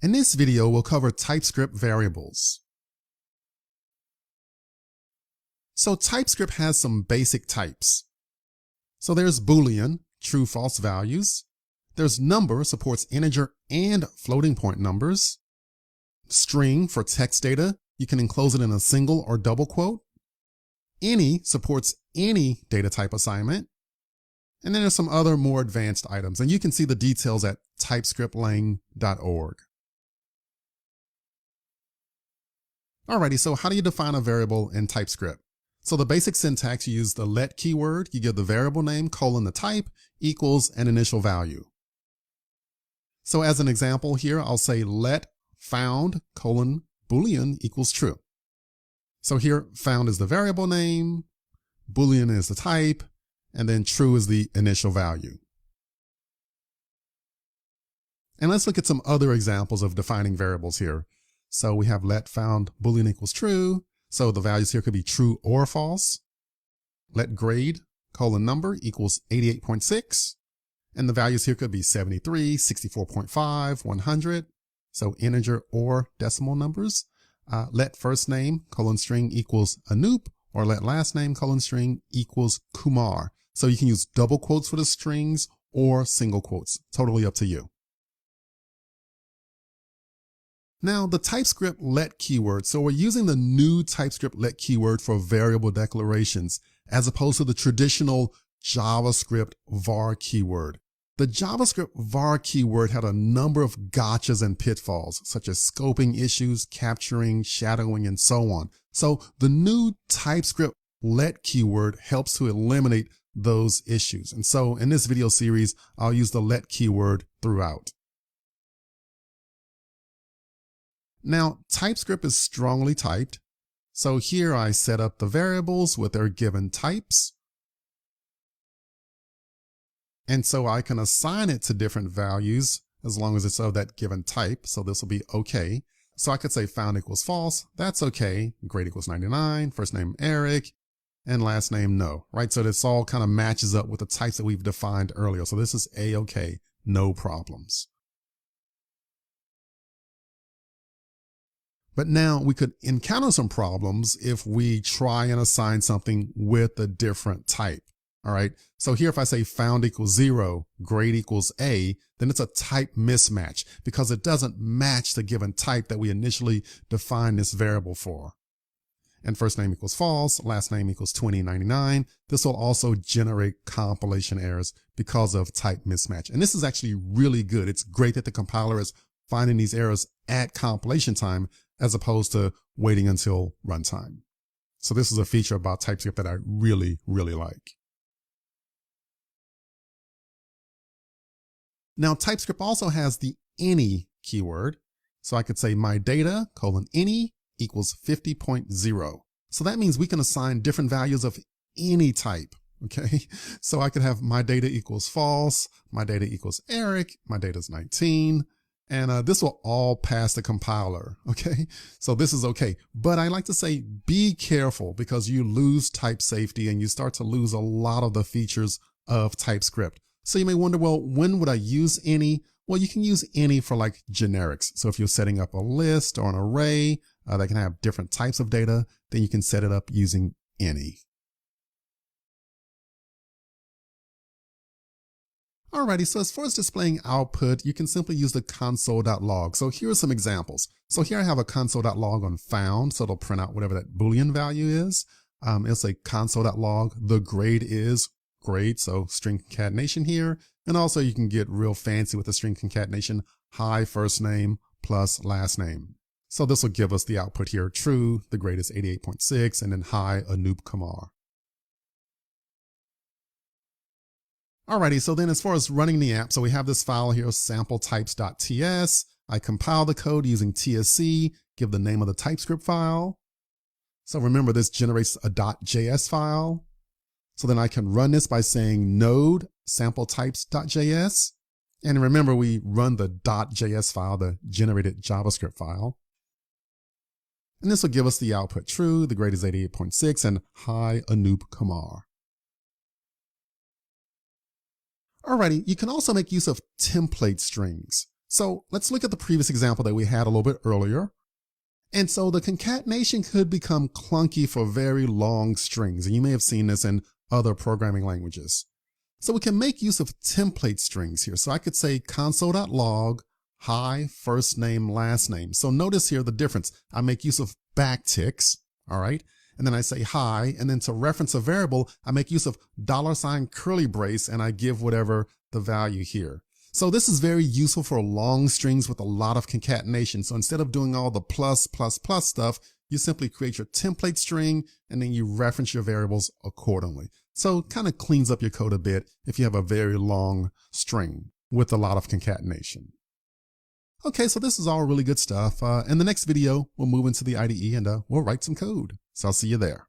In this video, we'll cover TypeScript variables. So TypeScript has some basic types. So there's Boolean, true, false values. There's number, supports integer and floating point numbers. String for text data, you can enclose it in a single or double quote. Any supports any data type assignment. And then there's some other more advanced items, and you can see the details at typescriptlang.org. Alrighty, so how do you define a variable in TypeScript? So the basic syntax, you use the let keyword, you give the variable name, colon the type, equals an initial value. So as an example here, I'll say let found, colon, Boolean equals true. So here, found is the variable name, Boolean is the type, and then true is the initial value. And let's look at some other examples of defining variables here. So we have let found Boolean equals true. So the values here could be true or false. Let grade, colon number equals 88.6. And the values here could be 73, 64.5, 100. So integer or decimal numbers. Let first name, colon string equals Anoop, or let last name, colon string equals Kumar. So you can use double quotes for the strings or single quotes, totally up to you. Now the TypeScript let keyword. So we're using the new TypeScript let keyword for variable declarations, as opposed to the traditional JavaScript var keyword. The JavaScript var keyword had a number of gotchas and pitfalls, such as scoping issues, capturing, shadowing, and so on. So the new TypeScript let keyword helps to eliminate those issues. And so in this video series, I'll use the let keyword throughout. Now, TypeScript is strongly typed. So here I set up the variables with their given types. And so I can assign it to different values as long as it's of that given type. So this will be okay. So I could say found equals false. That's okay. Grade equals 99. First name Eric. And last name no, right? So this all kind of matches up with the types that we've defined earlier. So this is A-okay, no problems. But now we could encounter some problems if we try and assign something with a different type. All right. So here, if I say found equals 0, grade equals A, then it's a type mismatch because it doesn't match the given type that we initially defined this variable for. And first name equals false, last name equals 2099. This will also generate compilation errors because of type mismatch. And this is actually really good. It's great that the compiler is finding these errors at compilation time as opposed to waiting until runtime. So this is a feature about TypeScript that I really, really like. Now TypeScript also has the any keyword. So I could say my data, colon any equals 50.0. So that means we can assign different values of any type. Okay. So I could have my data equals false, my data equals Eric, my data is 19. And this will all pass the compiler. Okay. So this is okay. But I like to say, be careful because you lose type safety and you start to lose a lot of the features of TypeScript. So you may wonder, well, when would I use any? Well, you can use any for like generics. So if you're setting up a list or an array that can have different types of data, then you can set it up using any. Alrighty, so as far as displaying output, you can simply use the console.log. So here are some examples. So here I have a console.log on found, so it'll print out whatever that Boolean value is. It'll say console.log, the grade is grade, so string concatenation here. And also you can get real fancy with the string concatenation, hi first name plus last name. So this will give us the output here, true, the grade is 88.6, and then hi Anoop Kumar. Alrighty, so then as far as running the app, so we have this file here, sampletypes.ts. I compile the code using TSC, give the name of the TypeScript file. So remember, this generates a .js file. So then I can run this by saying node sampletypes.js. And remember, we run the .js file, the generated JavaScript file. And this will give us the output true, the grade is 88.6, and hi Anoop Kumar. Alrighty, you can also make use of template strings. So let's look at the previous example that we had a little bit earlier. And so the concatenation could become clunky for very long strings, and you may have seen this in other programming languages. So we can make use of template strings here. So I could say console.log hi first name last name. So notice here the difference. I make use of backticks, all right? And then I say hi, and then to reference a variable, I make use of $ curly brace, and I give whatever the value here. So this is very useful for long strings with a lot of concatenation. So instead of doing all the plus stuff, you simply create your template string and then you reference your variables accordingly. So it kind of cleans up your code a bit if you have a very long string with a lot of concatenation. Okay, so this is all really good stuff. In the next video, we'll move into the IDE and we'll write some code. So I'll see you there.